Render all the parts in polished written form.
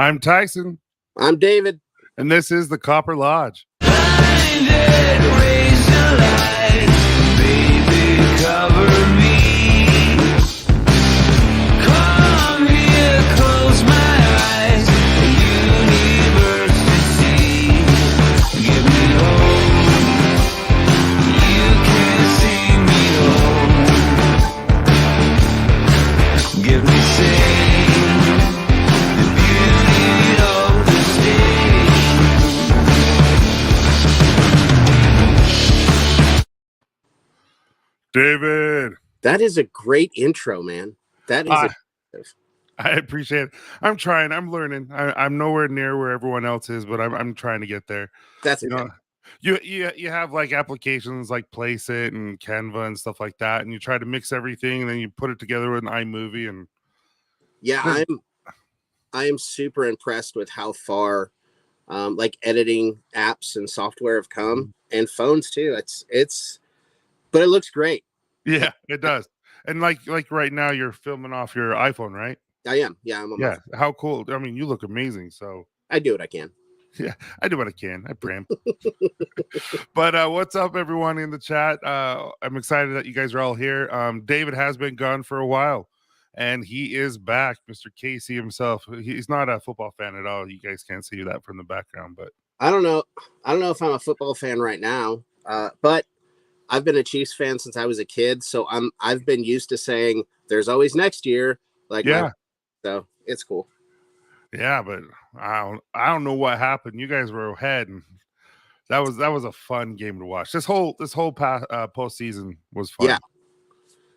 I'm Tyson. I'm David. And this is the Copper Lodge. Blinded, raised a light, baby, cover me. Come here, close my eyes, universe to see. Give me hope, you can see me home. Give me sing, the beauty of the stage. David. That is a great intro, man. That is I appreciate it. I'm trying. I'm learning. I'm nowhere near where everyone else is, but I'm trying to get there. that's You know, you have like applications like Placeit and Canva and stuff like that, and you try to mix everything, and then you put it together with an iMovie. And yeah, I am super impressed with how far like editing apps and software have come, and phones too. But it looks great. yeah, it does. And like right now, you're filming off your iPhone, right? I am. Yeah, I'm on my Yeah. How cool. I mean, you look amazing. So I do what I can. yeah, I do what I can. I pram. But what's up, everyone in the chat? I'm excited that you guys are all here. David has been gone for a while, and he is back. Mr. Casey himself. He's not a football fan at all. You guys can't see that from the background, but I don't know if I'm a football fan right now, but I've been a Chiefs fan since I was a kid, so I've been used to saying there's always next year. So it's cool. Yeah, but I don't know what happened. You guys were ahead, and that was a fun game to watch. This whole postseason was fun.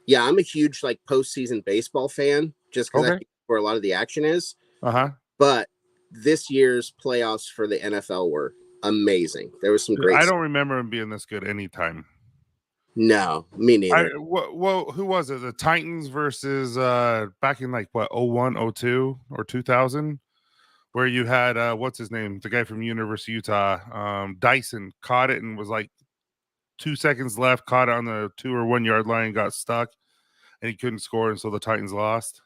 Yeah, I'm a huge like postseason baseball fan, just because I think where a lot of the action is. But this year's playoffs for the NFL were amazing. There was some great. I don't remember them being this good anytime. No, me neither. Who was it? The Titans versus back in like what 01, 02, or 2000, where you had what's his name? The guy from University of Utah, Dyson, caught it and was like 2 seconds left, caught it on the 2 or 1 yard line, got stuck, and he couldn't score, and so the Titans lost.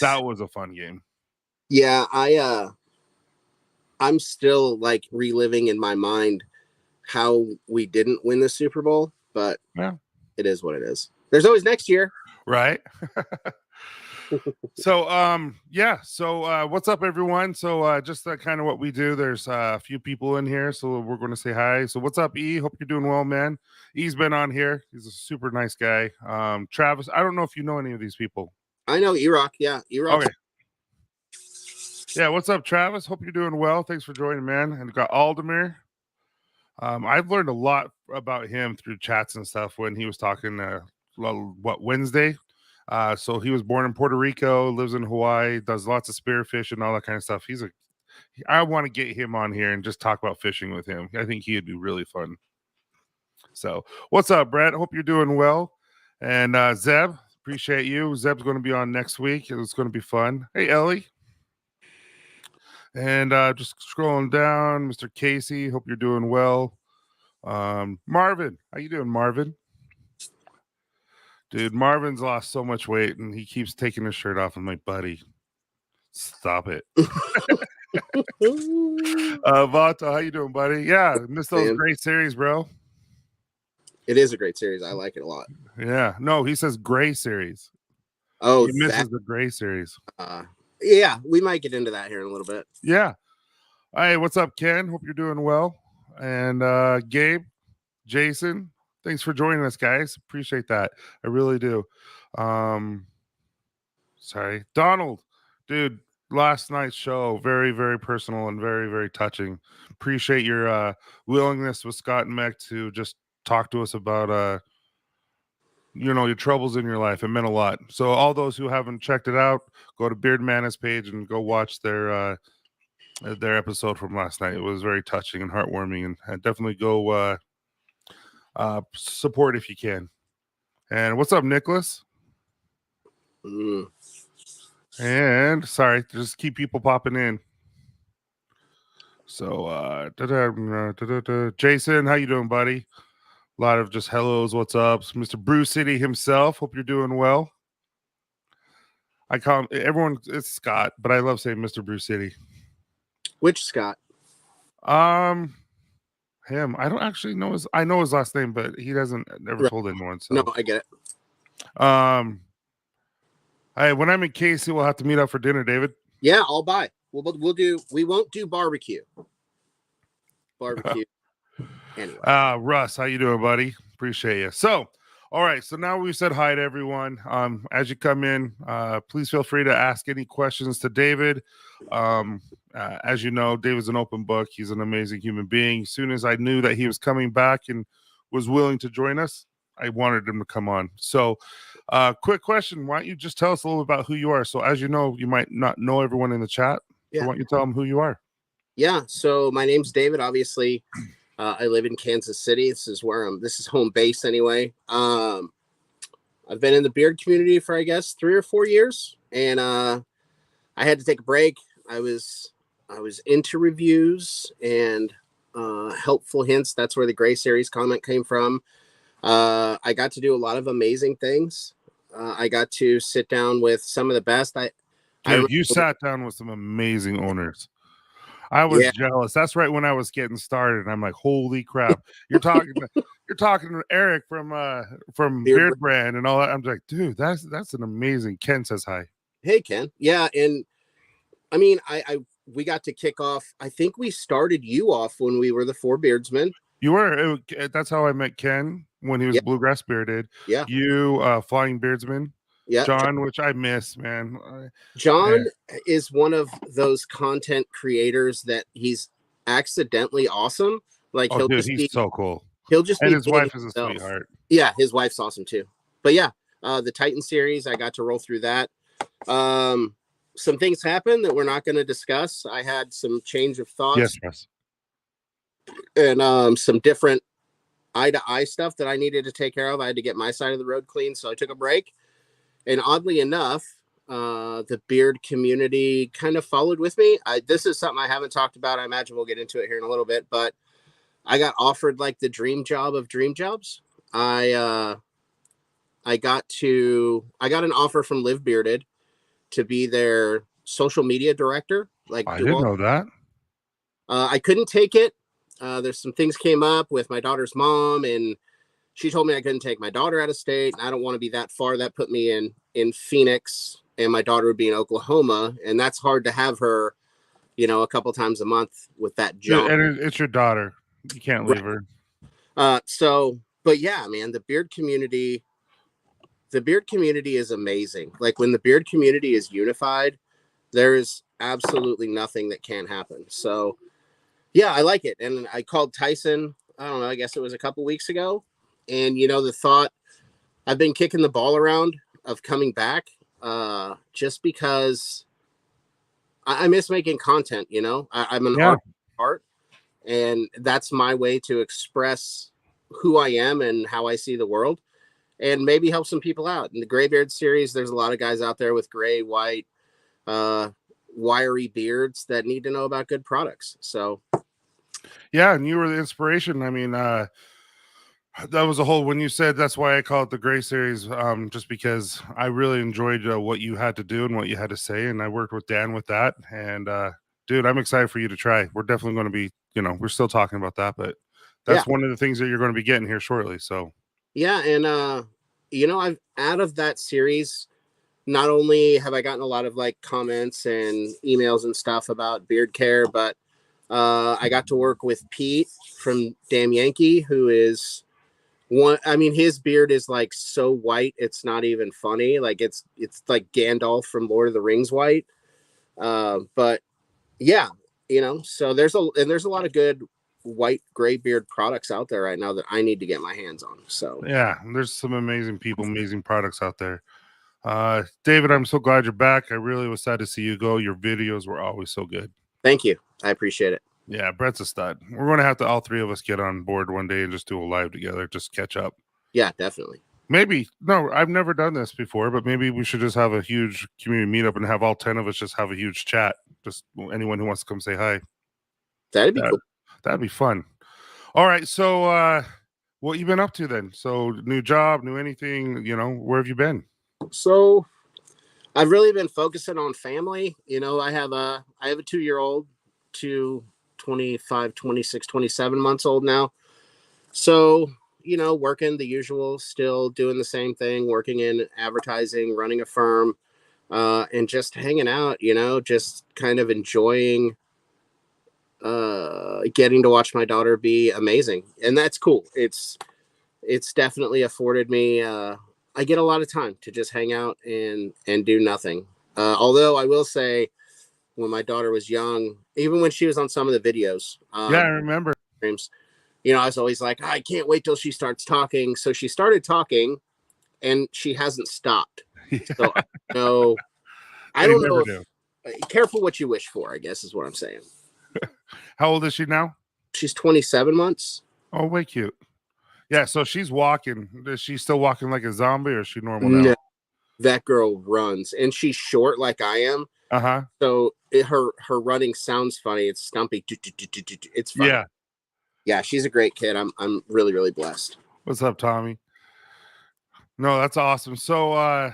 That was a fun game. Yeah, I'm still like reliving in my mind how we didn't win the Super Bowl. But yeah, it is what it is. There's always next year, right? So what's up, everyone? So just kind of what we do. There's a few people in here, so we're going to say hi. So what's up, E? Hope you're doing well, man. E's been on here. He's a super nice guy. Travis, I don't know if you know any of these people. I know E-Rock. Yeah, E-Rock. Okay. Yeah, what's up, Travis? Hope you're doing well. Thanks for joining, man. And got Aldemir. I've learned a lot about him through chats and stuff when he was talking Wednesday. So he was born in Puerto Rico, lives in Hawaii, does lots of spearfish and all that kind of stuff. I want to get him on here and just talk about fishing with him. I think he'd be really fun. So what's up, Brett? Hope you're doing well. And Zeb, appreciate you. Zeb's going to be on next week. It's going to be fun. Hey, Ellie. And just scrolling down, Mr. Casey, hope you're doing well. Marvin, how you doing, Marvin? Dude, Marvin's lost so much weight, and he keeps taking his shirt off. I'm like, buddy, stop it. Vata, how you doing, buddy? Yeah, missed those great series, bro. It is a great series. I like it a lot. Yeah, no, he says gray series. Oh, he misses the gray series. Yeah, we might get into that here in a little bit. Yeah. Hey, what's up, Ken? Hope you're doing well. And Gabe, Jason, thanks for joining us, guys. Appreciate that. I really do. Sorry. Donald, dude, last night's show, very, very personal and very, very touching. Appreciate your willingness with Scott and Mech to just talk to us about your troubles in your life. It meant a lot. So all those who haven't checked it out, go to Beardman's page and go watch their episode from last night. It was very touching and heartwarming, and definitely go support if you can. And what's up, Nicholas? And sorry, just keep people popping in. So Jason, how you doing, buddy? A lot of just hellos, what's up? Mr. Bruce City himself. Hope you're doing well. I call him, everyone, it's Scott, but I love saying Mr. Bruce City. Which Scott? Him. I don't actually know his. I know his last name, but he doesn't never Right. told anyone. So No, I get it. when I'm in Casey, we'll have to meet up for dinner, David. Yeah, I'll buy. We'll do. We won't do barbecue. Barbecue. Anyway. Russ, how you doing, buddy? Appreciate you. So, all right. So now we've said hi to everyone. As you come in, please feel free to ask any questions to David. As you know, David's an open book. He's an amazing human being. As soon as I knew that he was coming back and was willing to join us, I wanted him to come on. So, quick question. Why don't you just tell us a little about who you are? So, as you know, you might not know everyone in the chat. Yeah. So why don't you tell them who you are? Yeah. So my name's David. Obviously, I live in Kansas City. This is home base anyway. I've been in the beard community for, I guess, 3 or 4 years, and I had to take a break. I was into reviews and helpful hints. That's where the Gray Series comment came from. I got to do a lot of amazing things. I got to sit down with some of the best. You sat down with some amazing owners. I was jealous. That's right when I was getting started. And I'm like, holy crap! You're talking to Eric from Beardsman and all that. I'm like, dude, that's an amazing. Ken says hi. Hey, Ken. Yeah, and I mean, we got to kick off. I think we started you off when we were the 4 Beardsmen. You were. That's how I met Ken when he was Bluegrass Bearded. Yeah. You, Flying Beardsman. Yeah. John, which I miss, man. John is one of those content creators that he's accidentally awesome. Like he's so cool. He'll just and be his wife is a sweetheart. Yeah, his wife's awesome too. But yeah, the Titan series, I got to roll through that. Some things happened that we're not going to discuss. I had some change of thoughts. Yes. And some different eye-to-eye stuff that I needed to take care of. I had to get my side of the road clean, so I took a break. And oddly enough, the beard community kind of followed with me. This is something I haven't talked about. I imagine we'll get into it here in a little bit, but I got offered like the dream job of dream jobs. I got an offer from Live Bearded to be their social media director. Like, I didn't know that. I couldn't take it. There's some things came up with my daughter's mom, and she told me I couldn't take my daughter out of state. And I don't want to be that far. That put me in Phoenix, and my daughter would be in Oklahoma. And that's hard to have her, a couple times a month with that job. And it's your daughter. You can't leave her. But yeah, man, the beard community is amazing. Like, when the beard community is unified, there is absolutely nothing that can't happen. So yeah, I like it. And I called Tyson, I don't know, I guess it was a couple weeks ago. And, the thought, I've been kicking the ball around of coming back just because I miss making content, I'm an art, and that's my way to express who I am and how I see the world, and maybe help some people out. In the Graybeard series, there's a lot of guys out there with gray, white, wiry beards that need to know about good products. So yeah, and you were the inspiration. I mean, that was a whole, when you said, that's why I call it the Gray Series, just because I really enjoyed what you had to do and what you had to say, and I worked with Dan with that. And dude, I'm excited for you to try. We're definitely going to be, we're still talking about that, but that's one of the things that you're going to be getting here shortly. So yeah, and I've out of that series, not only have I gotten a lot of like comments and emails and stuff about beard care, but I got to work with Pete from Damn Yankee, who is his beard is like so white, it's not even funny. Like, it's like Gandalf from Lord of the Rings white. But yeah, so there's a lot of good white gray beard products out there right now that I need to get my hands on. So yeah, there's some amazing people, amazing products out there. David, I'm so glad you're back. I really was sad to see you go. Your videos were always so good. Thank you. I appreciate it. Yeah, Brett's a stud. We're going to have to, all three of us, get on board one day and just do a live together, just catch up. Yeah, definitely. Maybe. No, I've never done this before, but maybe we should just have a huge community meetup and have all 10 of us just have a huge chat. Just anyone who wants to come say hi. That'd be cool. That'd be fun. All right. So what you been up to then? So new job, new anything, where have you been? So I've really been focusing on family. I have a 2-year-old, to 25, 26, 27 months old now. So, working the usual, still doing the same thing, working in advertising, running a firm, and just hanging out, just kind of enjoying getting to watch my daughter be amazing. And that's cool. It's definitely afforded me, I get a lot of time to just hang out and do nothing. Although I will say, when my daughter was young, even when she was on some of the videos, I remember. Streams, I was always like, I can't wait till she starts talking. So she started talking, and she hasn't stopped. Yeah. So I don't know. Careful what you wish for, I guess is what I'm saying. How old is she now? She's 27 months. Oh, way cute. Yeah, so she's walking. Is she still walking like a zombie, or is she normal now? No, that girl runs, and she's short like I am. Uh-huh. So her running sounds funny. It's stumpy. It's fun. Yeah. Yeah, she's a great kid. I'm really, really blessed. What's up, Tommy? No, that's awesome. So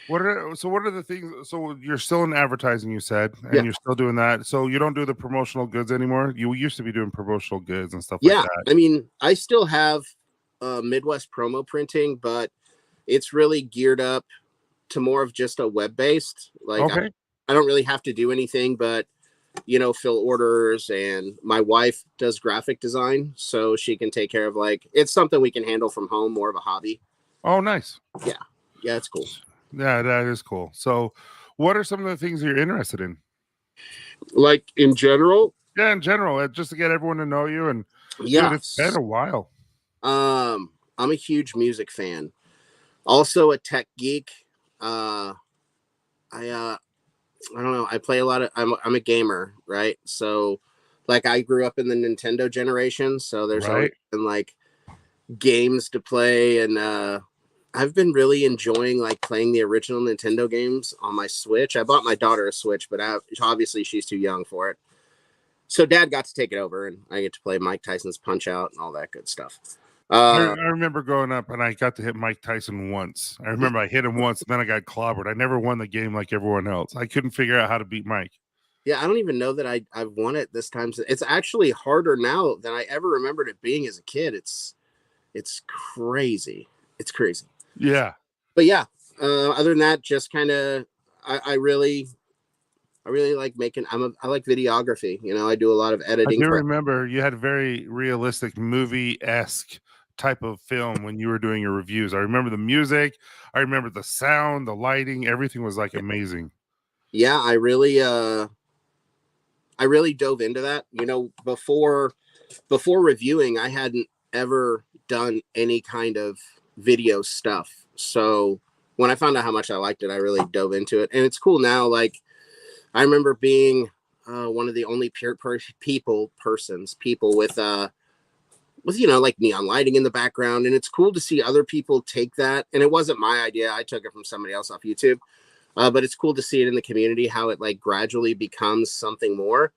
what are the things? So you're still in advertising, you said, and you're still doing that. So you don't do the promotional goods anymore? You used to be doing promotional goods and stuff like that. I mean, I still have Midwest promo printing, but it's really geared up to more of just a web-based. Like, okay. I don't really have to do anything but, fill orders, and my wife does graphic design, so she can take care of, it's something we can handle from home, more of a hobby. Oh, nice. Yeah, it's cool. Yeah, that is cool. So what are some of the things you're interested in? Like in general? Yeah, in general, just to get everyone to know you. And yeah, dude, it's been a while. I'm a huge music fan. Also a tech geek. I don't know. I play a lot of. I'm a gamer, right? So, I grew up in the Nintendo generation, so there's always been games to play, and I've been really enjoying playing the original Nintendo games on my Switch. I bought my daughter a Switch, but obviously she's too young for it. So Dad got to take it over, and I get to play Mike Tyson's Punch-Out and all that good stuff. I remember growing up, and I got to hit Mike Tyson once. I remember I hit him once, and then I got clobbered. I never won the game like everyone else. I couldn't figure out how to beat Mike. Yeah, I don't even know that I've won it this time. It's actually harder now than I ever remembered it being as a kid. It's crazy. It's crazy. Yeah. But yeah, other than that, just kind of, I really like making, I like videography. I do a lot of editing. I do remember you had very realistic movie-esque type of film when you were doing your reviews. I remember the music. I remember the sound, the lighting, everything was amazing. Yeah, I really dove into that. Before reviewing, I hadn't ever done any kind of video stuff. So when I found out how much I liked it, I really dove into it. And it's cool now. I remember being one of the only people with neon lighting in the background. And it's cool to see other people take that. And it wasn't my idea. I took it from somebody else off YouTube. But it's cool to see it in the community, how it gradually becomes something more.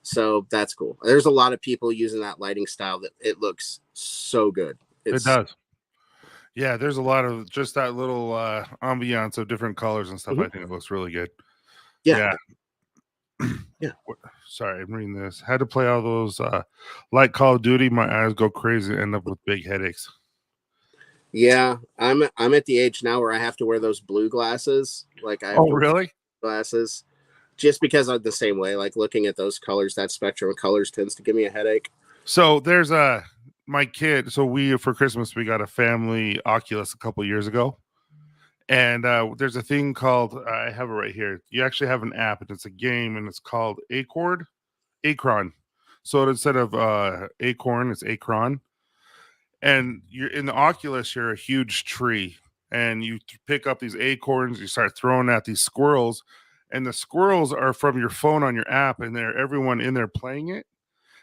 So that's cool. There's a lot of people using that lighting style that it looks so good. It does. Yeah, there's a lot of just that little ambiance of different colors and stuff. Mm-hmm. I think it looks really good. Yeah. Yeah. Sorry, I'm reading this. Had to play all those like Call of Duty. My eyes go crazy and end up with big headaches. Yeah, I'm at the age now where I have to wear those blue glasses. Really? Glasses, just because I'm the same way. Looking at those colors, that spectrum of colors tends to give me a headache. So there's my kid. So for Christmas we got a family Oculus a couple years ago. And there's a thing called, I have it right here. You actually have an app, and it's a game, and it's called Acron. So instead of Acorn, it's Acron. And you're in the Oculus, you're a huge tree, and you pick up these acorns, you start throwing at these squirrels, and the squirrels are from your phone on your app, and everyone in there playing it,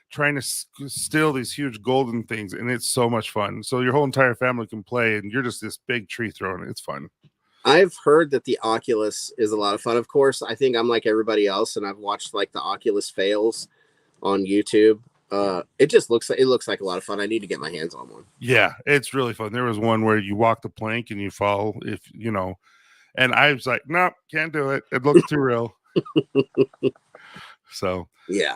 trying to steal these huge golden things, and it's so much fun. So your whole entire family can play, and you're just this big tree throwing it. It's fun. I've heard that the Oculus is a lot of fun. Of course, I think I'm like everybody else, and I've watched the Oculus fails on YouTube. It looks like a lot of fun. I need to get my hands on one. Yeah, it's really fun. There was one where you walk the plank and you fall, and I was like, nope, can't do it. It looks too real. So Yeah.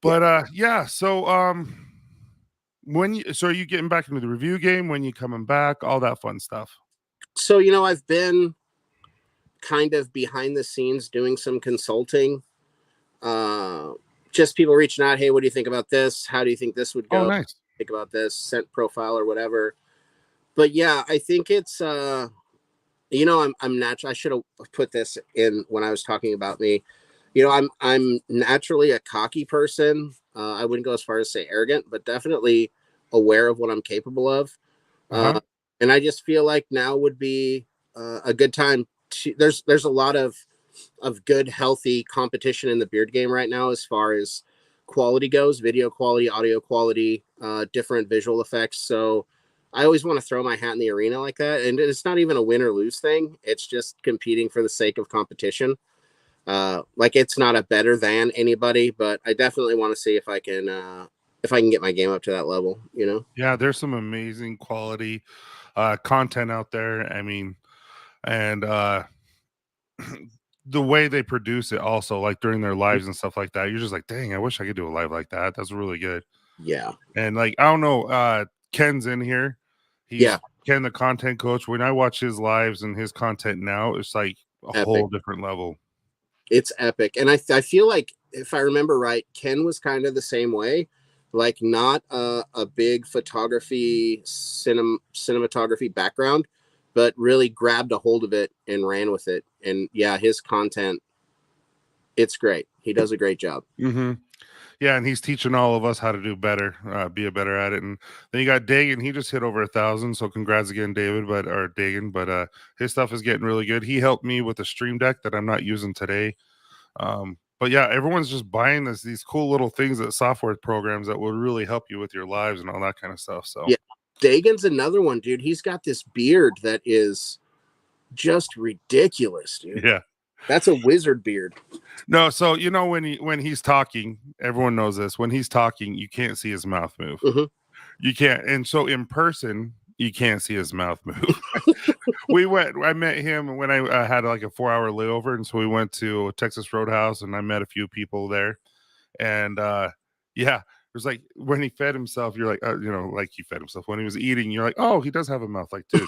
but yeah. So are you getting back into the review game? When you coming back? All that fun stuff. So, I've been kind of behind the scenes doing some consulting. Just people reaching out. Hey, what do you think about this? How do you think this would Oh, go? nice. Think about this scent profile or whatever. But yeah, I think it's, I'm natural. I should have put this in when I was talking about me. I'm naturally a cocky person. I wouldn't go as far as say arrogant, but definitely aware of what I'm capable of. And I just feel like now would be a good time to, there's a lot of good, healthy competition in the beard game right now, as far as quality goes, video quality, audio quality, different visual effects. So I always want to throw my hat in the arena like that. And it's not even a win or lose thing. It's just competing for the sake of competition. Like it's not a better than anybody, but I definitely want to see if I can get my game up to that level, Yeah, there's some amazing quality content out there. I mean, and the way they produce it also, like during their lives and stuff like that, you're just like, dang, I wish I could do a live like that. That's really good. Yeah. And like, I don't know, Ken's in here. He's Ken, the content coach. When I watch his lives and his content now, it's like a whole different level. It's epic. And I feel like, if I remember right, Ken was kind of the same way, like not a big photography, cinematography background, but really grabbed a hold of it and ran with it. And yeah, his content, it's great. He does a great job. Mm-hmm. Yeah, and he's teaching all of us how to do better, be a better at it. And then you got Dagan. He just hit over 1,000. So congrats again, David, or Dagan. But his stuff is getting really good. He helped me with the Stream Deck that I'm not using today. But yeah, everyone's just buying these cool little things, that software programs that will really help you with your lives and all that kind of stuff. So yeah, Dagan's another one, dude. He's got this beard that is just ridiculous, dude. Yeah. That's a wizard beard. No, so when he's talking, everyone knows this. When he's talking, you can't see his mouth move. Mm-hmm. You can't, and so in person, you can't see his mouth move. I met him when I had like a 4-hour layover, and so we went to Texas Roadhouse, and I met a few people there, and yeah. It was like when he fed himself, you're like, like he fed himself. When he was eating, you're like, oh, he does have a mouth. Like, dude,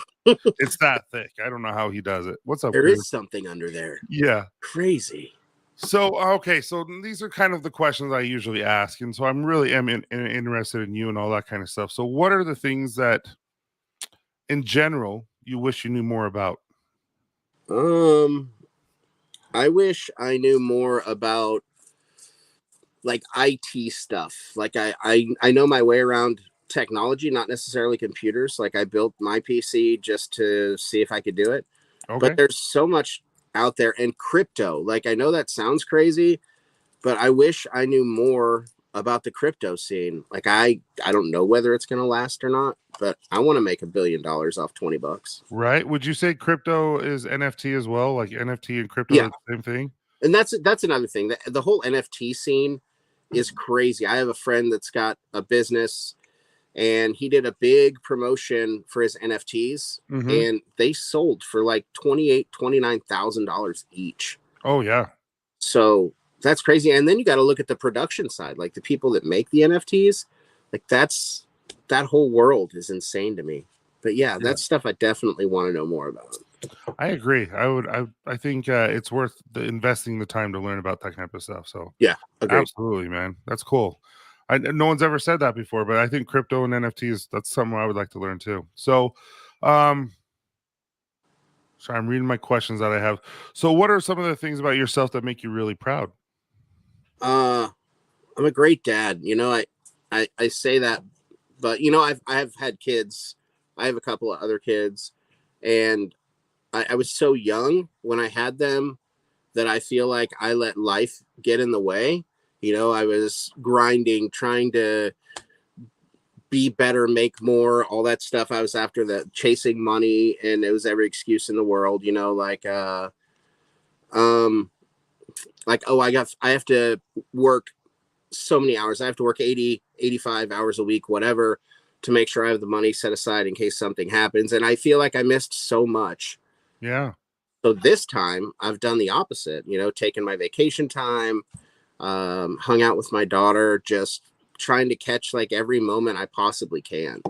it's that thick. I don't know how he does it. What's up? There is something under there. Yeah. Crazy. So, okay. So these are kind of the questions I usually ask. And so I'm really interested in you and all that kind of stuff. So what are the things that in general you wish you knew more about? I wish I knew more about like IT stuff. Like I know my way around technology, not necessarily computers. Like I built my PC just to see if I could do it. Okay. But there's so much out there, and crypto. Like I know that sounds crazy, but I wish I knew more about the crypto scene. Like I don't know whether it's going to last or not, but I want to make $1 billion off $20. Right? Would you say crypto is NFT as well? Like NFT and crypto are the same thing? And that's another thing. The whole NFT scene is crazy. I have a friend that's got a business, and he did a big promotion for his NFTs, and they sold for like $29,000 each. Oh yeah. So that's crazy. And then you got to look at the production side, like the people that make the NFTs, like that whole world is insane to me. But yeah, that's stuff I definitely want to know more about. I agree. I think it's worth investing the time to learn about that kind of stuff. So yeah, agreed. Absolutely, man. That's cool. No one's ever said that before, but I think crypto and NFTs, that's something I would like to learn too. So, sorry, I'm reading my questions that I have. So what are some of the things about yourself that make you really proud? I'm a great dad. I say that, but I've had kids. I have a couple of other kids, and I was so young when I had them that I feel like I let life get in the way. I was grinding, trying to be better, make more, all that stuff. I was after the chasing money, and it was every excuse in the world, I have to work so many hours. I have to work 80, 85 hours a week, whatever, to make sure I have the money set aside in case something happens. And I feel like I missed so much. Yeah. So this time I've done the opposite, taking my vacation time, hung out with my daughter, just trying to catch like every moment I possibly can.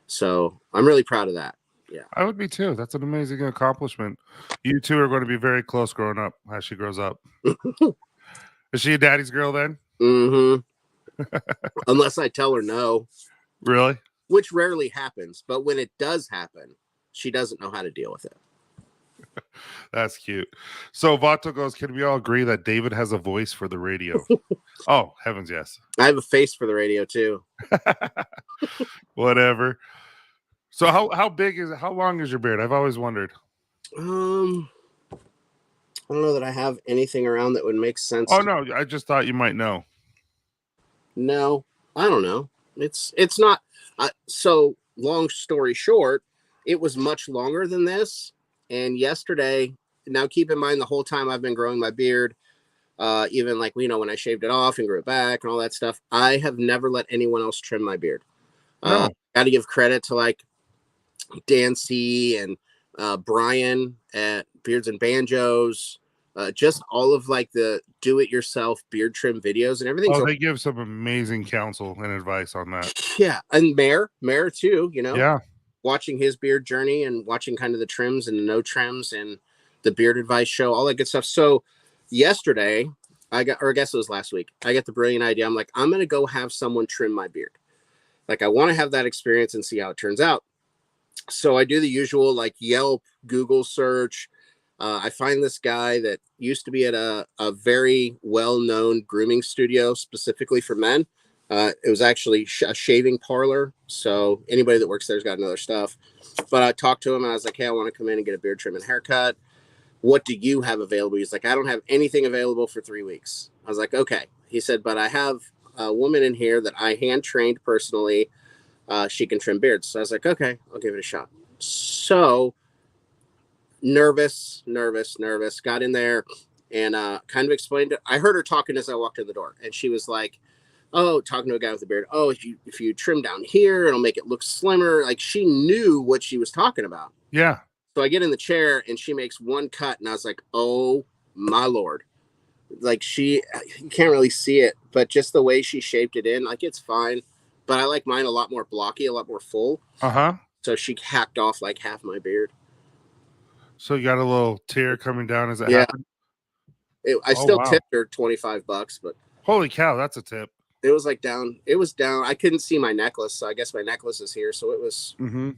So I'm really proud of that. Yeah. I would be too. That's an amazing accomplishment. You two are going to be very close growing up as she grows up. Is she a daddy's girl then? Mm-hmm. Unless I tell her no. Really? Which rarely happens. But when it does happen, she doesn't know how to deal with it. That's cute. So Vato goes, can we all agree that David has a voice for the radio? Oh, heavens, yes. I have a face for the radio too. Whatever. So how big is it? How long is your beard? I've always wondered. I don't know that I have anything around that would make sense. Oh no, I just thought you might know. No, I don't know. It's not. So long story short, it was much longer than this. And yesterday, now keep in mind the whole time I've been growing my beard, even like, when I shaved it off and grew it back and all that stuff, I have never let anyone else trim my beard. No. Got to give credit to like Dan C and Brian at Beards and Banjos, just all of like the do-it-yourself beard trim videos and everything. Oh, they give some amazing counsel and advice on that. Yeah, and Mayor too. Yeah. Watching his beard journey and watching kind of the trims and the no trims and the beard advice show, all that good stuff. So yesterday, I guess it was last week, I got the brilliant idea. I'm like, I'm gonna go have someone trim my beard. Like, I want to have that experience and see how it turns out. So I do the usual like Yelp, Google search. I find this guy that used to be at a very well-known grooming studio specifically for men. It was actually a shaving parlor. So anybody that works there's got another stuff. But I talked to him and I was like, hey, I want to come in and get a beard trim and haircut. What do you have available? He's like, I don't have anything available for 3 weeks. I was like, okay. He said, but I have a woman in here that I hand trained personally. She can trim beards. So I was like, okay, I'll give it a shot. So nervous, got in there and kind of explained it. I heard her talking as I walked in the door and she was like, oh, talking to a guy with a beard. Oh, if you trim down here, it'll make it look slimmer. Like, she knew what she was talking about. Yeah. So I get in the chair and she makes one cut and I was like, oh my Lord. Like, you can't really see it, but just the way she shaped it in, like, it's fine. But I like mine a lot more blocky, a lot more full. Uh-huh. So she hacked off like half my beard. So you got a little tear coming down as it happened? I still tipped her $25, but holy cow, that's a tip. It was like down. It was down. I couldn't see my necklace, so I guess my necklace is here. So it was. Mm-hmm.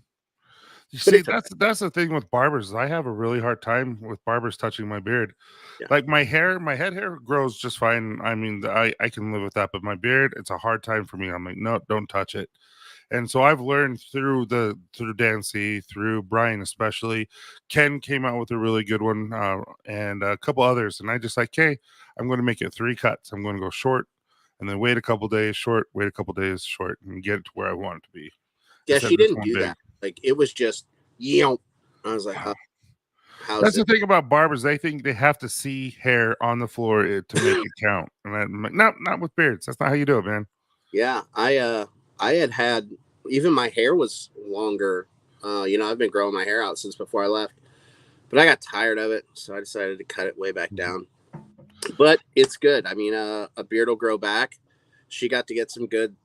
You see, that's the thing with barbers. I have a really hard time with barbers touching my beard. Yeah. Like my head hair grows just fine. I mean, I can live with that, but my beard, it's a hard time for me. I'm like, no, don't touch it. And so I've learned through Dan C, through Brian especially. Ken came out with a really good one, and a couple others. And I just like, hey, I'm going to make it 3 cuts. I'm going to go short, and then wait a couple days, short, wait a couple days, short, and get it to where I want it to be. Yeah, she didn't do that. Like, it was just, I was like, that's the thing about barbers. They think they have to see hair on the floor to make it count. And I'm like, not with beards. That's not how you do it, man. Yeah, I had even my hair was longer. I've been growing my hair out since before I left, but I got tired of it, so I decided to cut it way back down. But it's good. I mean, a beard will grow back. She got to get some good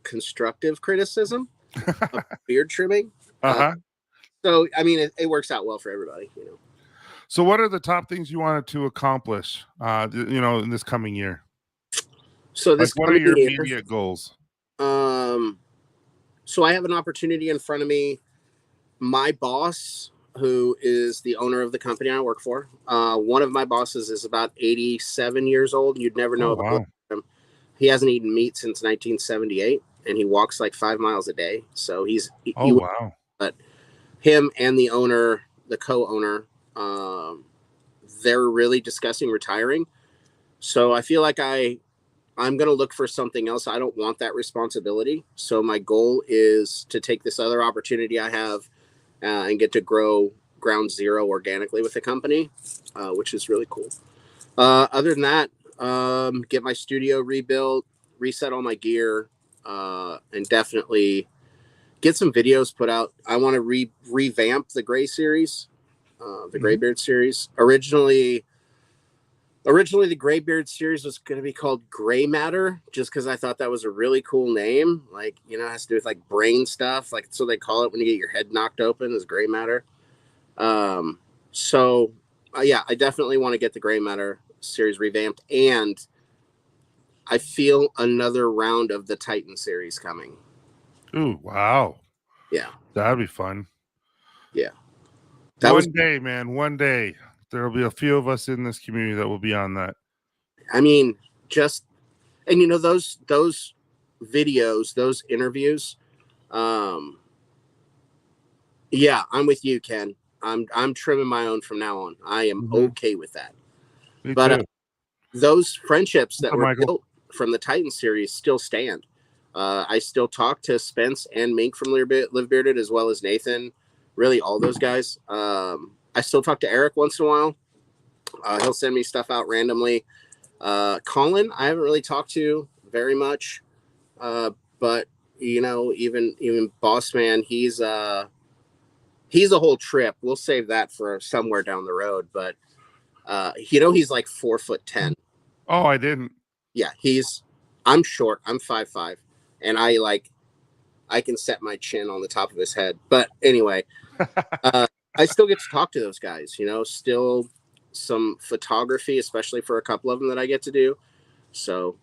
constructive criticism of beard trimming. So I mean, it works out well for everybody. So, what are the top things you wanted to accomplish? In this coming year. So what are your immediate goals? So I have an opportunity in front of me. My boss, who is the owner of the company I work for, one of my bosses is about 87 years old. You'd never know about him. He hasn't eaten meat since 1978, and he walks like 5 miles a day. So wow. But him and the owner, the co-owner, they're really discussing retiring. So I feel like I'm going to look for something else. I don't want that responsibility. So my goal is to take this other opportunity I have and get to grow ground zero organically with the company, which is really cool. Other than that, get my studio rebuilt, reset all my gear, and definitely get some videos put out. I want to revamp the Gray series, the Graybeard series. Originally, Originally, the Graybeard series was going to be called Gray Matter, just because I thought that was a really cool name. Like, you know, it has to do with like brain stuff. Like, so they call it when you get your head knocked open is Gray Matter. So yeah, I definitely want to get the Gray Matter series revamped, and I feel another round of the Titan series coming. Ooh, wow. Yeah, That'd be fun. yeah. One day, man, one day there'll be a few of us in this community that will be on that. I mean, and you know, those videos, those interviews, yeah, I'm with you, Ken. I'm trimming my own from now on. I am okay with that. Me but too. Those friendships that were Michael? built from the Titan series still stand. I still talk to Spence and Mink from Live Bearded, as well as Nathan. Really, all those guys. I still talk to Eric once in a while. He'll send me stuff out randomly. Colin, I haven't really talked to very much. But you know, even Boss Man, he's a whole trip. We'll save that for somewhere down the road. But you know, he's like 4'10". Oh, I didn't. Yeah, I'm short. I'm 5'5", and I can set my chin on the top of his head. But anyway, I still get to talk to those guys. You know, still some photography, especially for a couple of them that I get to do. So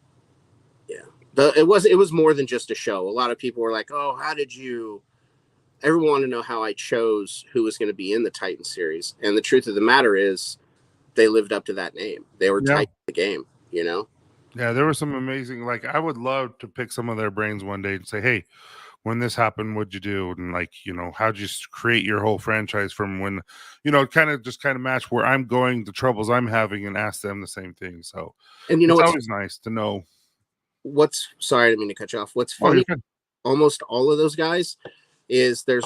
yeah, it was more than just a show. A lot of people were like, "Oh, how did you?" Everyone wanted to know how I chose who was going to be in the Titan series. And the truth of the matter is, they lived up to that name. They were tight in the game, you know? Yeah, there was some amazing, like, I would love to pick some of their brains one day and say, hey, when this happened, what'd you do? And like, you know, how'd you create your whole franchise from when, you know, kind of match where I'm going, the troubles I'm having, and ask them the same thing. So, and you know, it's always nice to know. Sorry, I didn't mean to cut you off. What's funny, almost all of those guys is there's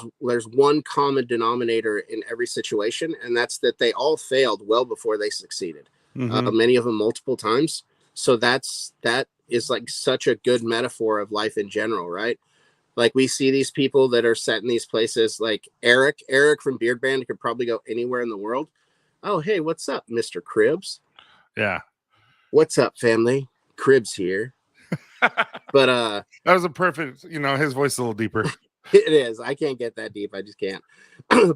one common denominator in every situation, and that's that they all failed well before they succeeded. Many of them multiple times. So that is like such a good metaphor of life in general, right? Like we see these people that are set in these places, like Eric from Beardman could probably go anywhere in the world. Oh, hey, what's up, Mr. Cribs? Yeah. What's up, family? Cribs here. But that was a perfect, you know, his voice is a little deeper. It is. I can't get that deep. I just can't.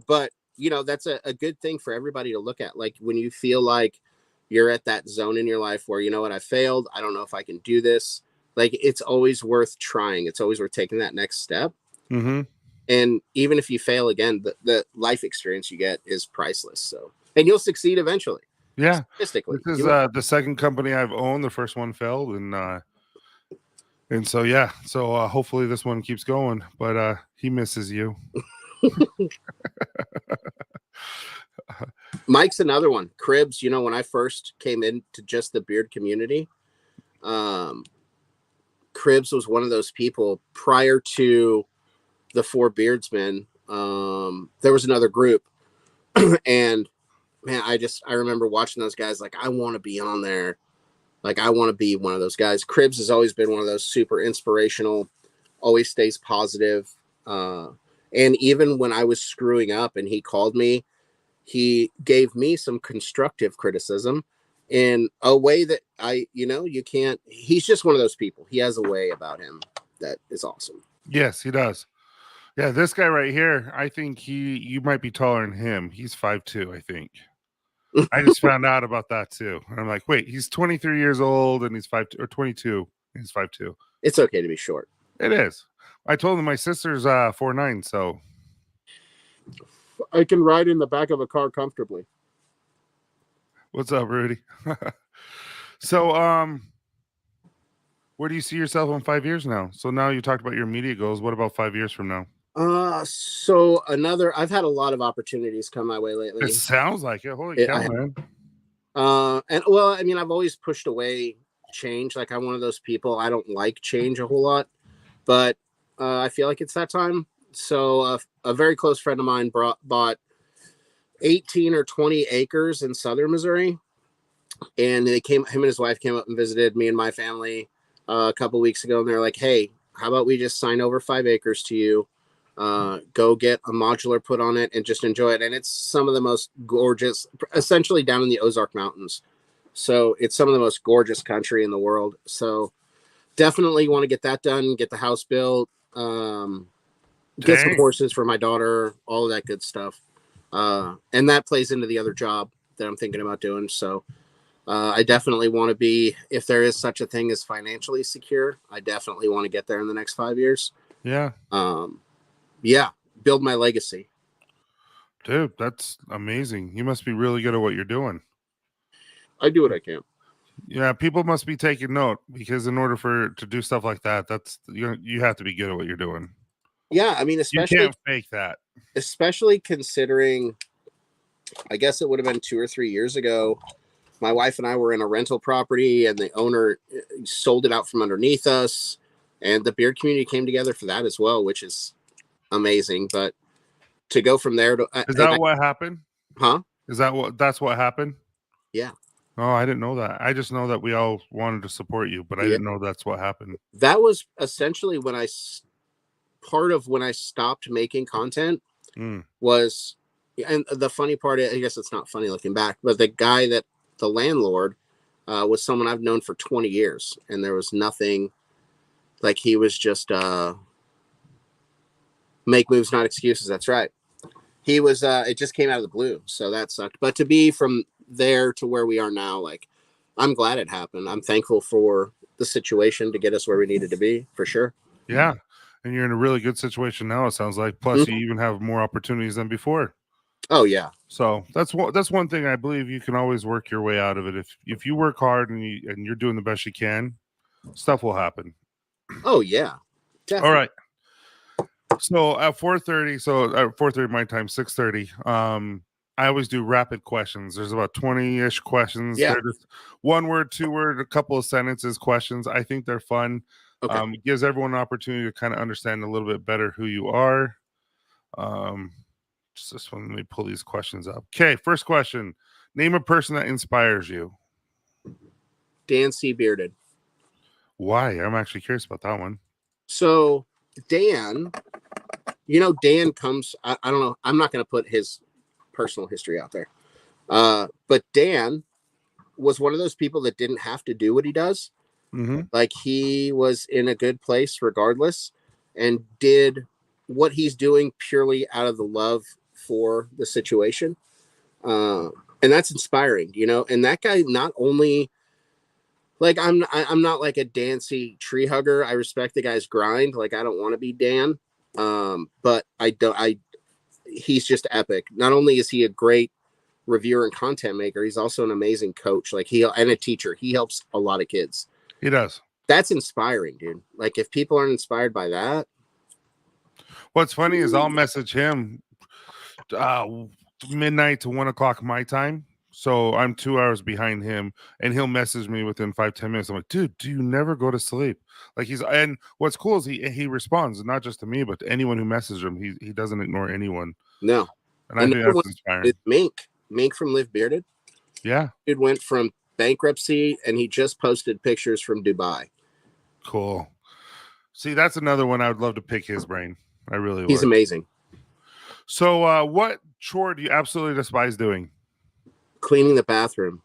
But, you know, that's a good thing for everybody to look at. Like when you feel like you're at that zone in your life where, you know what, I failed. I don't know if I can do this. Like, it's always worth trying. It's always worth taking that next step. And even if you fail again, the life experience you get is priceless. So, and you'll succeed eventually. Yeah. Statistically. This is the second company I've owned. The first one failed. And so, yeah. So hopefully this one keeps going, but he misses you. Mike's another one. Cribs, you know, when I first came into just the beard community, Cribs was one of those people prior to the 4 Beardsmen. There was another group and man, I remember watching those guys. Like, I want to be on there. Like, I want to be one of those guys. Cribs has always been one of those super inspirational, always stays positive. And even when I was screwing up and he called me, he gave me some constructive criticism in a way that you can't. He's just one of those people. He has a way about him that is awesome. Yes, he does. Yeah, this guy right here, I think you might be taller than him. He's 5'2", I think. I just found out about that too. And I'm like, wait, he's 23 years old and he's 5'2", or 22. He's 5'2". It's okay to be short. It is. I told him my sister's 4'9", so I can ride in the back of a car comfortably. What's up, Rudy? So, where do you see yourself in 5 years now? So now you talked about your media goals. What about 5 years from now? So I've had a lot of opportunities come my way lately. It sounds like it. Holy cow, man. And well, I mean, I've always pushed away change. Like, I'm one of those people. I don't like change a whole lot, but I feel like it's that time. So a very close friend of mine bought 18 or 20 acres in southern Missouri, and him and his wife came up and visited me and my family a couple weeks ago, and they're like, hey, how about we just sign over 5 acres to you, go get a modular put on it and just enjoy it. And it's some of the most gorgeous, essentially down in the Ozark Mountains. So it's some of the most gorgeous country in the world. So definitely want to get that done, get the house built, get some horses for my daughter, all of that good stuff. And that plays into the other job that I'm thinking about doing. So I definitely want to be, if there is such a thing as financially secure, I definitely want to get there in the next 5 years. Yeah. Yeah. Build my legacy. Dude, that's amazing. You must be really good at what you're doing. I do what I can. Yeah, people must be taking note, because in order to do stuff like that, that's you have to be good at what you're doing. Yeah, I mean, especially you can't fake that. Especially considering, I guess it would have been 2 or 3 years ago, my wife and I were in a rental property, and the owner sold it out from underneath us, and the beard community came together for that as well, which is amazing. But to go from there to is that what happened? Huh? That's what happened? Yeah. Oh, I didn't know that. I just know that we all wanted to support you, but I didn't know that's what happened. That was essentially part of when I stopped making content was, and the funny part, I guess it's not funny looking back, but the landlord was someone I've known for 20 years, and there was nothing, like, he was just make moves, not excuses. That's right. He was, it just came out of the blue. So that sucked. But to be from there to where we are now, like, I'm glad it happened. I'm thankful for the situation to get us where we needed to be, for sure. Yeah. And you're in a really good situation now, it sounds like. Plus, you even have more opportunities than before. Oh, yeah. So that's one thing I believe you can always work your way out of it. If you work hard and you're doing the best you can, stuff will happen. Oh, yeah. Definitely. All right. So at 4:30, at 4:30 my time, 6:30, I always do rapid questions. There's about 20-ish questions. Yeah. They're just 1 word, 2 word, a couple of sentences questions. I think they're fun. Okay. It gives everyone an opportunity to kind of understand a little bit better who you are. Just this one, let me pull these questions up. Okay, first question. Name a person that inspires you. Dan C. Bearded. Why? I'm actually curious about that one. So Dan comes, I don't know, I'm not going to put his personal history out there. But Dan was one of those people that didn't have to do what he does. Like, he was in a good place regardless, and did what he's doing purely out of the love for the situation. And that's inspiring, and that guy, not only, like, I'm not like a Dancy tree hugger. I respect the guy's grind. Like, I don't want to be Dan. But he's just epic. Not only is he a great reviewer and content maker, he's also an amazing coach. Like, and a teacher. He helps a lot of kids. He does. That's inspiring, dude. Like, if people aren't inspired by that. What's funny is I'll message him midnight to 1 o'clock my time. So I'm 2 hours behind him, and he'll message me within 5-10 minutes. I'm like, dude, do you never go to sleep? Like, and what's cool is he responds, not just to me, but to anyone who messages him. He doesn't ignore anyone. No. And I think that's inspiring. Mink from Live Bearded. Yeah. It went from bankruptcy, and he just posted pictures from Dubai. Cool. See, that's another one I would love to pick his brain. I really would. He's amazing. So what chore do you absolutely despise doing? Cleaning the bathroom.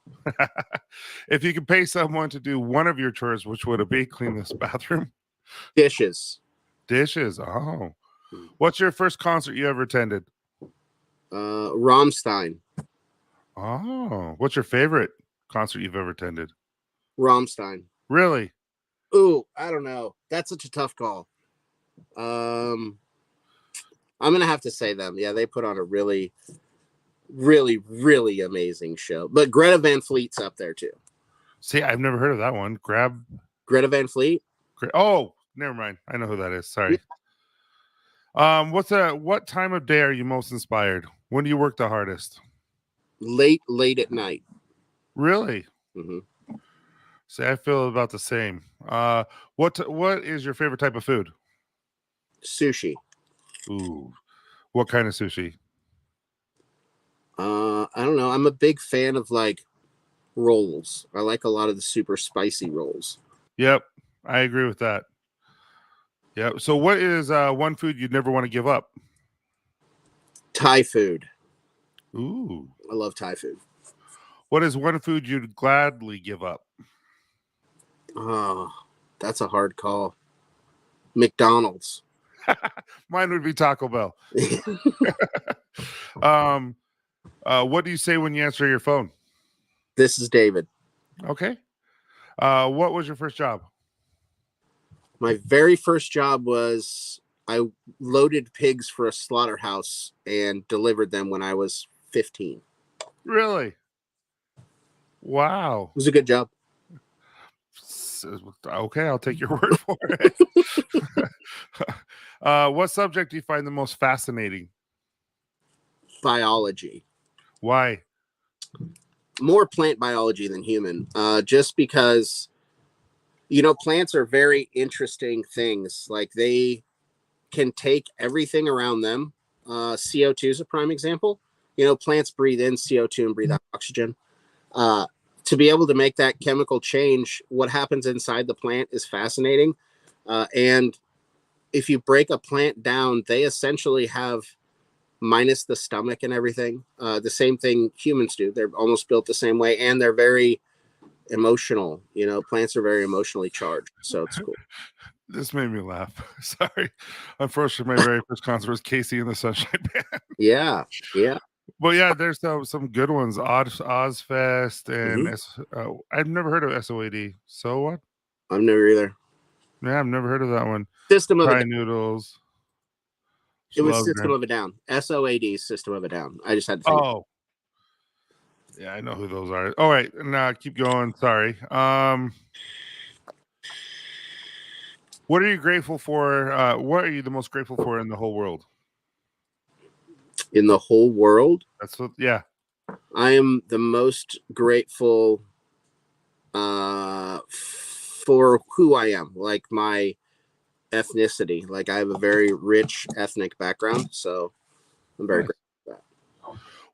If you could pay someone to do one of your chores, which would it be? Clean this bathroom? Dishes. Oh. What's your first concert you ever attended? Rammstein. Oh. What's your favorite concert you've ever attended? Rammstein. Really? Ooh, I don't know. That's such a tough call. I'm gonna have to say them. Yeah, they put on a really, really, really amazing show. But Greta Van Fleet's up there too. See, I've never heard of that one. Greta Van Fleet. Oh, never mind. I know who that is. Sorry. What time of day are you most inspired? When do you work the hardest? Late at night. Really? Mm-hmm. See, I feel about the same. What is your favorite type of food? Sushi. Ooh, what kind of sushi? I don't know. I'm a big fan of, like, rolls. I like a lot of the super spicy rolls. Yep, I agree with that. Yeah. So, what is one food you'd never want to give up? Thai food. Ooh, I love Thai food. What is one food you'd gladly give up? Oh, that's a hard call. McDonald's. Mine would be Taco Bell. What do you say when you answer your phone? This is David. Okay. What was your first job? My very first job was I loaded pigs for a slaughterhouse and delivered them when I was 15. Really? Wow. It was a good job. Okay, I'll take your word for it. What subject do you find the most fascinating? Biology. Why? More plant biology than human. Just because, plants are very interesting things. Like they can take everything around them. CO2 is a prime example. Plants breathe in CO2 and breathe out oxygen. To be able to make that chemical change, what happens inside the plant is fascinating. And if you break a plant down, they essentially have, minus the stomach and everything, the same thing humans do. They're almost built the same way, and they're very emotional. Plants are very emotionally charged, so it's cool. This made me laugh. Sorry. Unfortunately, my very first concert was Casey and the Sunshine Band. Yeah. Well, yeah, there's some good ones. Ozfest and I've never heard of SOAD. So what? I've never either. Yeah, I've never heard of that one. System of a Fry Down. Noodles. It was System of a Down. SOAD, System of a Down. I just had to think. Oh. Yeah, I know who those are. All right, now keep going. Sorry. What are you grateful for? What are you the most grateful for in the whole world? In the whole world? That's what. Yeah. I am the most grateful for who I am, like my ethnicity. Like I have a very rich ethnic background, so I'm very grateful for that.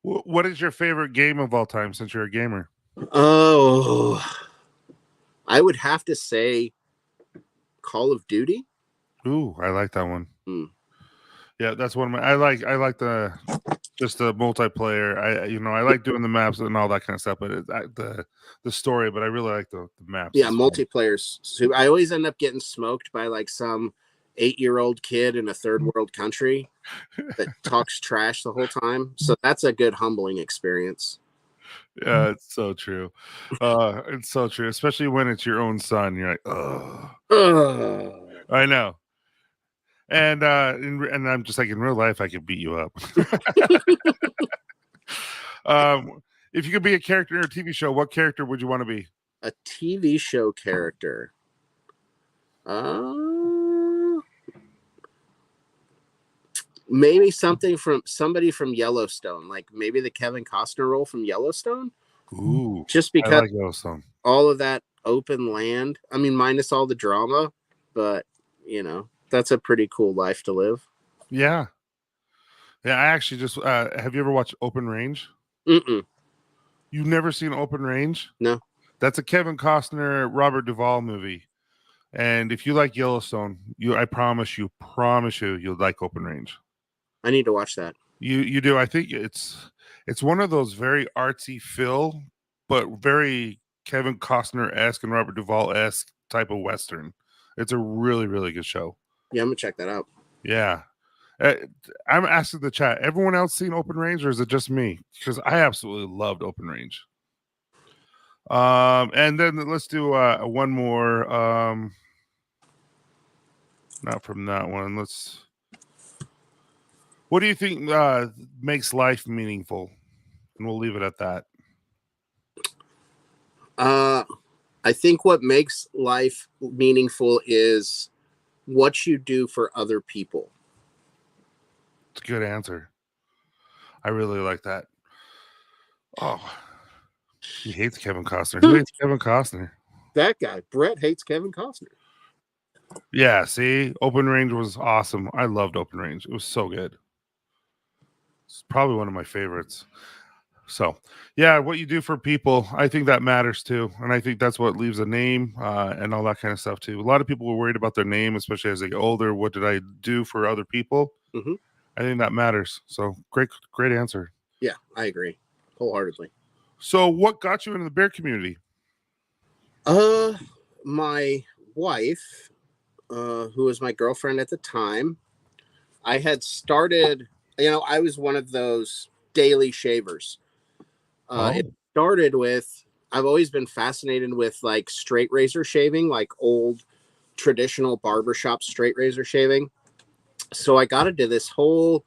What is your favorite game of all time since you're a gamer? Oh, I would have to say Call of Duty. Ooh, I like that one. Yeah, that's one of my. I like the multiplayer. I like doing the maps and all that kind of stuff, but the story. But I really like the maps. Yeah, multiplayers. So I always end up getting smoked by like some 8-year-old kid in a third world country that talks trash the whole time. So that's a good humbling experience. Yeah, it's so true. It's so true, especially when it's your own son. You're like, oh, I know. And I'm just like, in real life, I could beat you up. If you could be a character in a TV show, what character would you want to be? A TV show character. Maybe somebody from Yellowstone, like maybe the Kevin Costner role from Yellowstone. Ooh, just because I like Yellowstone. All of that open land. I mean, minus all the drama, but that's a pretty cool life to live. Yeah. I actually just have you ever watched Open Range? Mm-mm. You've never seen Open Range? No. That's a Kevin Costner, Robert Duvall movie. And if you like Yellowstone, I promise you, you'll like Open Range. I need to watch that. You do. I think it's one of those very artsy Phil, but very Kevin Costner-esque and Robert Duvall-esque type of Western. It's a really, really good show. Yeah, I'm gonna check that out. Yeah. I'm asking the chat, everyone else seen Open Range or is it just me? Because I absolutely loved Open Range. And then let's do one more. Not from that one. What do you think makes life meaningful? And we'll leave it at that. I think what makes life meaningful is what you do for other people. It's a good answer. I really like that. Oh, he hates Kevin Costner. Who hates Kevin Costner? That guy. Brett hates Kevin Costner. Yeah, see? Open Range was awesome. I loved Open Range. It was so good. It's probably one of my favorites. So, yeah, what you do for people, I think that matters too. And I think that's what leaves a name and all that kind of stuff too. A lot of people were worried about their name, especially as they get older. What did I do for other people? Mm-hmm. I think that matters. So, great answer. Yeah, I agree wholeheartedly. So what got you into the beard community? My wife, who was my girlfriend at the time, I had started, I was one of those daily shavers. It started with, I've always been fascinated with like straight razor shaving, like old traditional barbershop straight razor shaving. So I got into this whole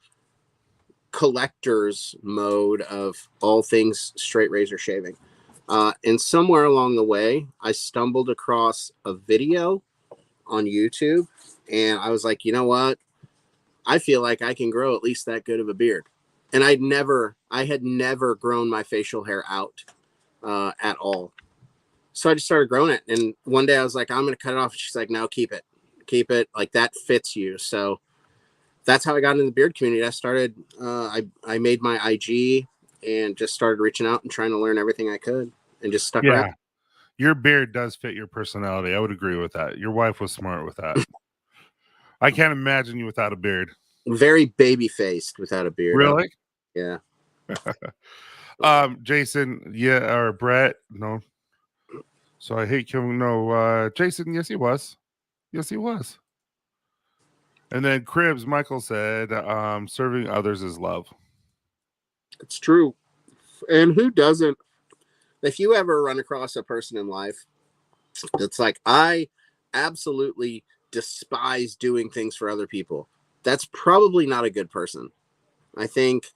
collector's mode of all things straight razor shaving. And somewhere along the way, I stumbled across a video on YouTube, and I was like, you know what? I feel like I can grow at least that good of a beard. And I had never grown my facial hair out at all. So I just started growing it. And one day I was like, I'm going to cut it off. She's like, no, keep it. Like that fits you. So that's how I got into the beard community. I started, I made my IG and just started reaching out and trying to learn everything I could and just stuck around. Your beard does fit your personality. I would agree with that. Your wife was smart with that. I can't imagine you without a beard. Very baby faced without a beard. Really? Yeah. Jason, yeah, or Brett, no. So I hate him. No, Jason, yes, he was. Yes, he was. And then Cribs, Michael said, serving others is love. It's true. And who doesn't? If you ever run across a person in life that's like, I absolutely despise doing things for other people, that's probably not a good person. I think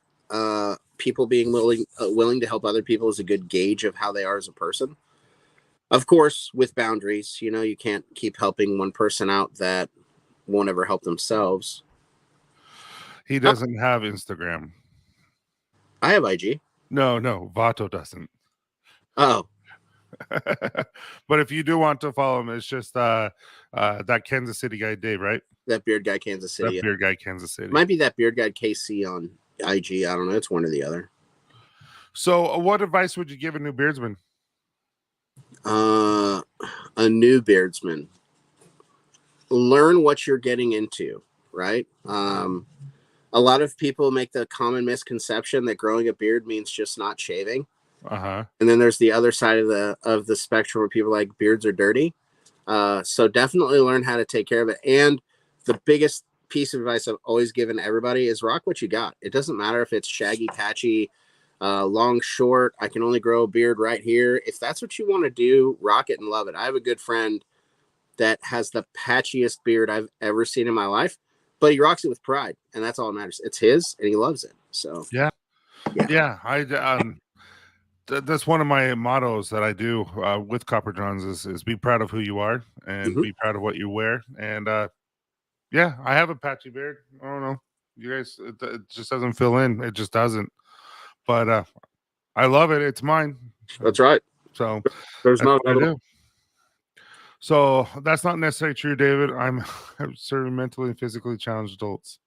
people being willing to help other people is a good gauge of how they are as a person. Of course, with boundaries, you can't keep helping one person out that won't ever help themselves. He doesn't have Instagram. I have IG. No, Vato doesn't. Oh. But if you do want to follow him, it's just that Kansas City guy, Dave, right? That beard guy, Kansas City. That beard guy, Kansas City. Might be that beard guy, KC on IG. I don't know. It's one or the other. So what advice would you give a new beardsman? A new beardsman. Learn what you're getting into, right? A lot of people make the common misconception that growing a beard means just not shaving. Uh-huh. And then there's the other side of the spectrum where people like beards are dirty. So definitely learn how to take care of it. And the biggest piece of advice I've always given everybody is rock what you got. It doesn't matter if it's shaggy, patchy, long, short. I can only grow a beard right here. If that's what you want to do, rock it and love it. I have a good friend that has the patchiest beard I've ever seen in my life, but he rocks it with pride, and that's all that matters. It's his, and he loves it. So yeah. That's one of my mottos that I do with Copper Johns is be proud of who you are and be proud of what you wear. And I have a patchy beard. I don't know, you guys, it just doesn't fill in. It just doesn't. But I love it. It's mine. That's right. So there's no other. So that's not necessarily true, David. I'm serving mentally and physically challenged adults.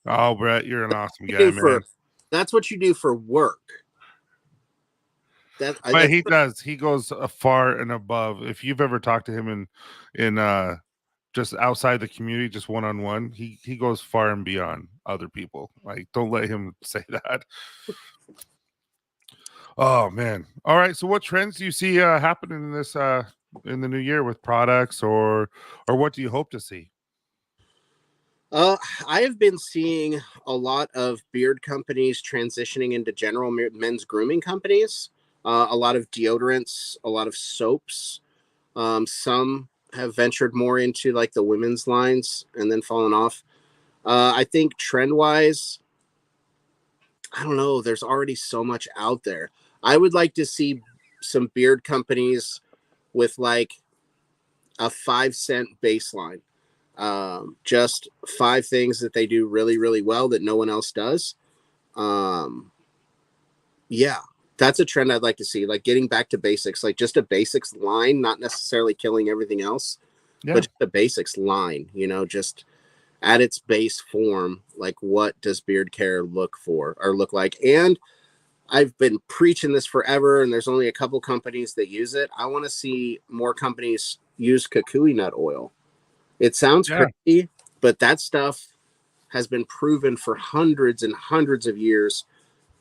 Oh, Brett, you're an awesome guy, man. That's what you do for work. But he does. He goes far and above. If you've ever talked to him in just outside the community, just one-on-one, he goes far and beyond other people. Like, don't let him say that. Oh man! All right. So, what trends do you see happening in this in the new year with products, or what do you hope to see? I have been seeing a lot of beard companies transitioning into general men's grooming companies. A lot of deodorants, a lot of soaps. Some have ventured more into like the women's lines and then fallen off. I think trend-wise, I don't know. There's already so much out there. I would like to see some beard companies with like a 5-cent baseline. Just 5 things that they do really, really well that no one else does. Yeah, that's a trend I'd like to see. Like getting back to basics, like just a basics line, not necessarily killing everything else, but just a basics line, just at its base form. Like what does beard care look like? And I've been preaching this forever, and there's only a couple companies that use it. I want to see more companies use kukui nut oil. It sounds crazy, but that stuff has been proven for hundreds and hundreds of years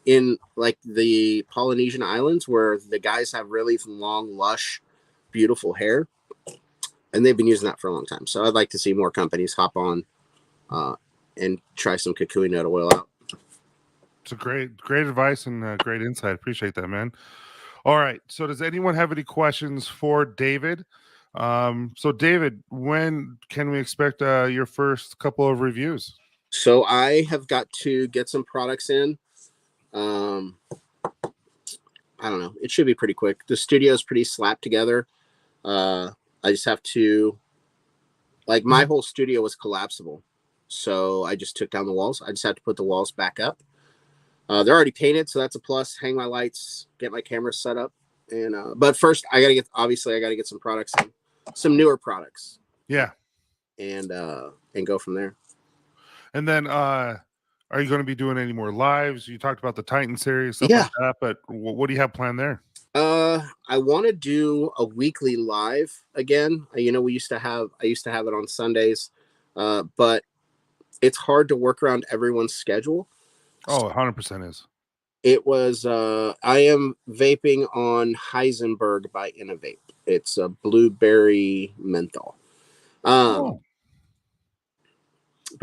in like the Polynesian islands where the guys have really long, lush, beautiful hair, and they've been using that for a long time. So I'd like to see more companies hop on and try some kukui nut oil out. It's a great advice and great insight. Appreciate that, man. All right. So does anyone have any questions for David? So David, when can we expect your first couple of reviews? So I have got to get some products in. I don't know. It should be pretty quick. The studio is pretty slapped together. I just have to, like, my whole studio was collapsible. So I just took down the walls. I just have to put the walls back up. They're already painted, so that's a plus. Hang my lights, get my camera set up. And but first I gotta get some products in, some newer products. Yeah. And go from there. And then are you going to be doing any more lives? You talked about the Titan series, stuff like that, but what do you have planned there? I want to do a weekly live again. I used to have it on Sundays, but it's hard to work around everyone's schedule. Oh, 100% is. It was, I am vaping on Heisenberg by Innovape. It's a blueberry menthol. But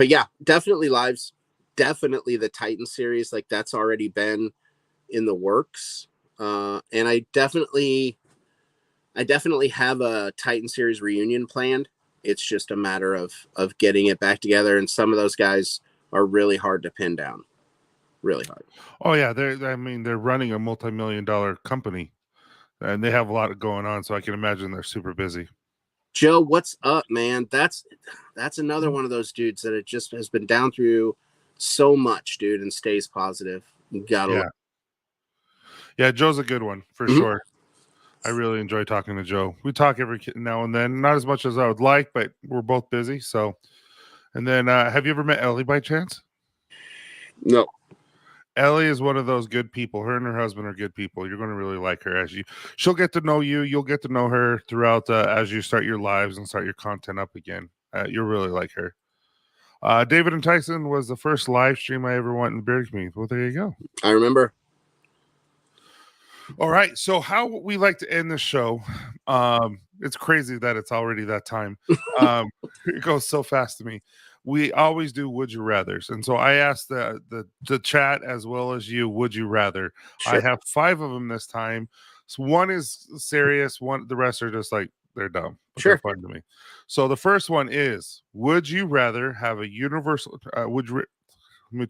yeah, definitely lives. Definitely the Titan series. Like, that's already been in the works. And I definitely have a Titan series reunion planned. It's just a matter of getting it back together. And some of those guys are really hard to pin down. Really hard. Oh yeah, they're running a multi-million-dollar company, and they have a lot going on. So I can imagine they're super busy. Joe, what's up, man? That's another one of those dudes that it just has been down through so much, dude, and stays positive. You gotta, yeah. Joe's a good one for sure. I really enjoy talking to Joe. We talk every now and then, not as much as I would like, but we're both busy. So, and then have you ever met Ellie by chance? No. Ellie is one of those good people. Her and her husband are good people. You're going to really like her she'll get to know you. You'll get to know her throughout as you start your lives and start your content up again. You'll really like her. David and Tyson was the first live stream I ever went in the beard community. Well, there you go. I remember. All right. So how we like to end the show. It's crazy that it's already that time. It goes so fast to me. We always do would you rathers, and so I asked the chat as well as you, would you rather? Sure. I have 5 of them this time. So one is serious, the rest are just like they're dumb. Sure. They're fun to me. So the first one is, would you rather have a universal let me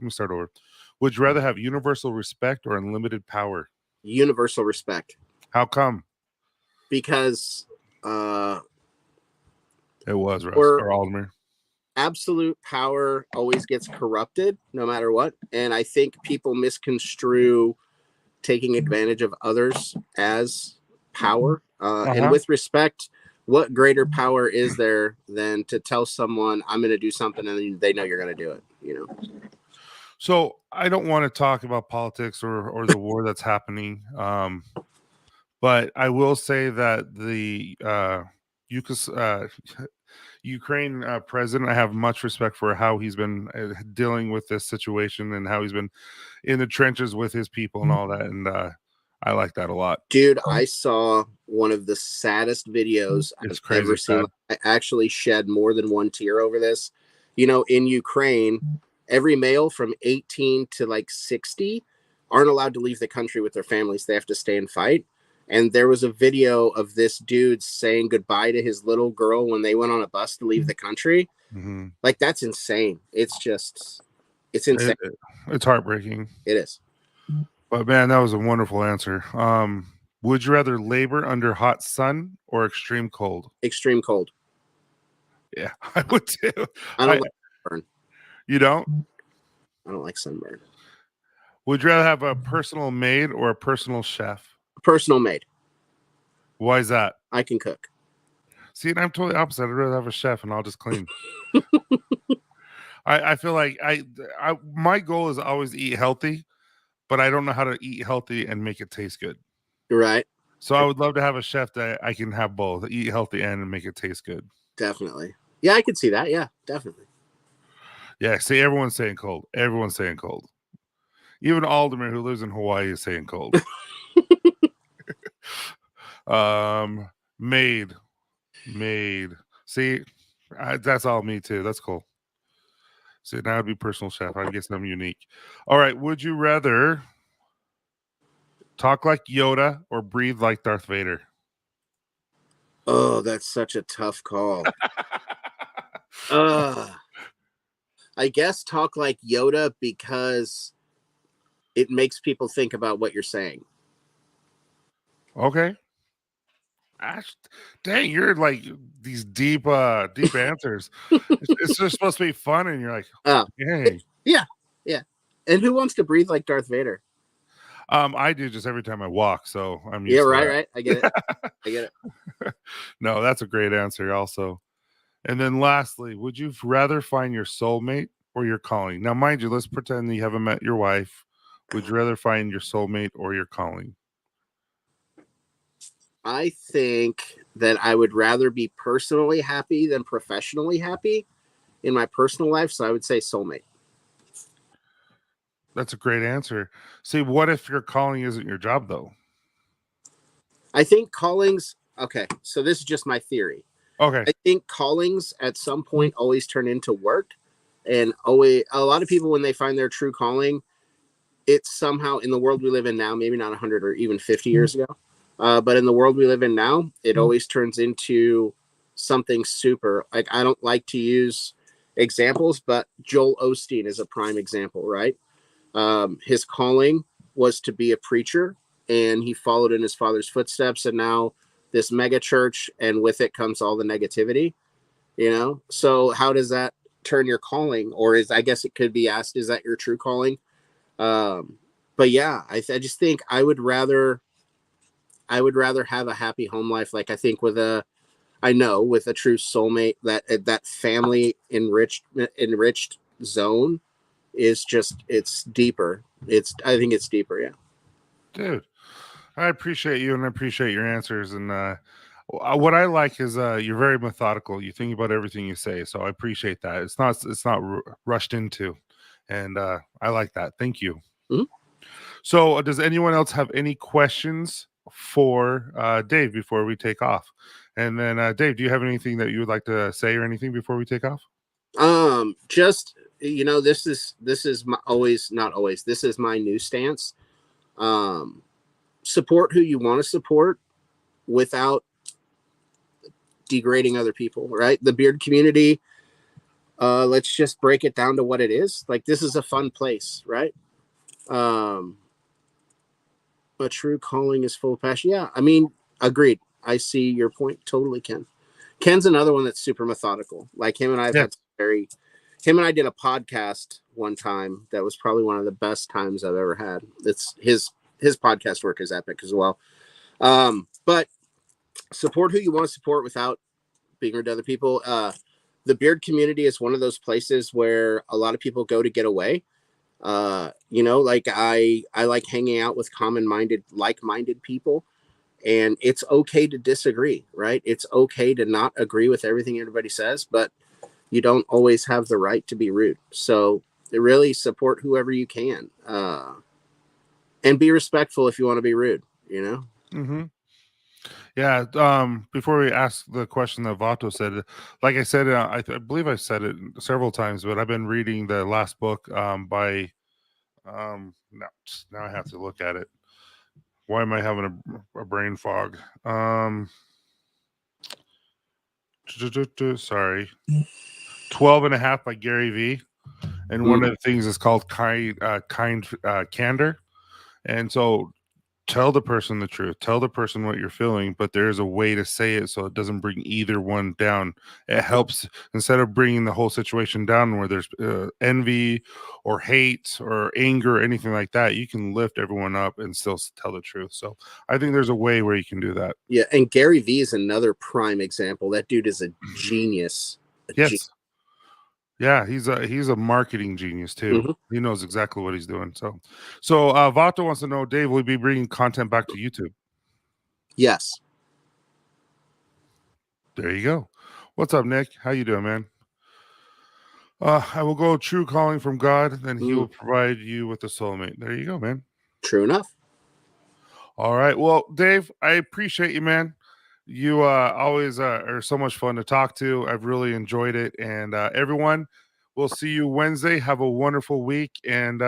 start over. Would you rather have universal respect or unlimited power? Universal respect. How come? Because it was Russ or Aldemir. Absolute power always gets corrupted no matter what. And I think people misconstrue taking advantage of others as power. And with respect, what greater power is there than to tell someone I'm going to do something and they know you're going to do it, So I don't want to talk about politics or the war that's happening. But I will say that the Ukraine president, I have much respect for how he's been dealing with this situation and how he's been in the trenches with his people and all that. And I like that a lot. Dude, I saw one of the saddest videos I've ever seen. I actually shed more than one tear over this. In Ukraine, every male from 18 to like 60 aren't allowed to leave the country with their families. They have to stay and fight. And there was a video of this dude saying goodbye to his little girl when they went on a bus to leave the country. Mm-hmm. Like, that's insane. It's insane. It's heartbreaking. It is. But man, that was a wonderful answer. Would you rather labor under hot sun or extreme cold? Extreme cold. Yeah, I would too. I don't like sunburn. You don't? I don't like sunburn. Would you rather have a personal maid or a personal chef? Personal maid. Why is that? I can cook. See, and I'm totally opposite. I'd rather have a chef and I'll just clean. I feel like my goal is always to eat healthy, but I don't know how to eat healthy and make it taste good. Right. So I would love to have a chef that I can have both, eat healthy and make it taste good. Definitely. Yeah, I could see that. Yeah, definitely. Yeah, see, everyone's saying cold. Everyone's saying cold. Even Aldemir, who lives in Hawaii, is saying cold. Maid. See, that's all me too. That's cool. See, now I'd be personal chef. I guess I'm unique. All right. Would you rather talk like Yoda or breathe like Darth Vader? Oh, that's such a tough call. I guess talk like Yoda because it makes people think about what you're saying. Okay. Ash, dang, you're like these deep answers. It's just supposed to be fun, and you're like, dang. Yeah. And who wants to breathe like Darth Vader? I do just every time I walk, so I'm used to right. I get it. No, that's a great answer also. And then lastly, would you rather find your soulmate or your calling? Now, mind you, let's pretend that you haven't met your wife. Would you rather find your soulmate or your calling? I think that I would rather be personally happy than professionally happy in my personal life. So I would say soulmate. That's a great answer. See, what if your calling isn't your job, though? I think callings. Okay, so this is just my theory. Okay. I think callings at some point always turn into work. And always, a lot of people, when they find their true calling, it's somehow in the world we live in now, maybe not 100 or even 50 years ago. But in the world we live in now, it always turns into something super. Like, I don't like to use examples, but Joel Osteen is a prime example, right? His calling was to be a preacher, and he followed in his father's footsteps, and now this mega church, and with it comes all the negativity, So how does that turn your calling? Or I guess it could be asked, is that your true calling? But yeah, I just think I would rather have a happy home life. Like, I think with a true soulmate, that family enriched zone is just, it's deeper. I think it's deeper. Yeah. Dude, I appreciate you and I appreciate your answers. And what I like is you're very methodical. You think about everything you say. So I appreciate that. It's not rushed into. And I like that. Thank you. Mm-hmm. So does anyone else have any questions for Dave before we take off? And then Dave, do you have anything that you would like to say or anything before we take off? Just, this is my, not always, this is my new stance. Support who you want to support without degrading other people, right? The beard community, let's just break it down to what it is. Like, this is a fun place, right? A true calling is full of passion. Yeah, I mean, agreed. I see your point totally, Ken. Ken's another one that's super methodical. Like, him and I have had him and I did a podcast one time that was probably one of the best times I've ever had. It's his podcast work is epic as well. But support who you want to support without being rude to other people. The beard community is one of those places where a lot of people go to get away. Like, I like hanging out with like-minded people, and it's okay to disagree, right? It's okay to not agree with everything everybody says, but you don't always have the right to be rude. So really support whoever you can, and be respectful if you want to be rude, Mm-hmm. Yeah. Before we ask the question that Vato said, like I said, I believe I said it several times, but I've been reading the last book by now I have to look at it. Why am I having a brain fog? Sorry. 12 and a Half by Gary V. And one of the things is called kind candor. And so tell the person the truth, tell the person what you're feeling, but there's a way to say it so it doesn't bring either one down. It helps, instead of bringing the whole situation down where there's envy or hate or anger or anything like that, you can lift everyone up and still tell the truth. So I think there's a way where you can do that. Yeah, and Gary V is another prime example. That dude is a genius. Yes. Yeah, he's a marketing genius too. Mm-hmm. He knows exactly what he's doing. So Vato wants to know, Dave, will we be bringing content back to YouTube? Yes. There you go. What's up, Nick? How you doing, man? I will go true calling from God, then he will provide you with a soulmate. There you go, man. True enough. All right. Well, Dave, I appreciate you, man. You always are so much fun to talk to. I've really enjoyed it. And everyone, we'll see you Wednesday. Have a wonderful week and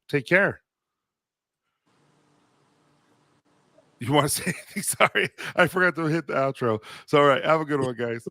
take care. You want to say anything? Sorry, I forgot to hit the outro. So, all right. Have a good one, guys.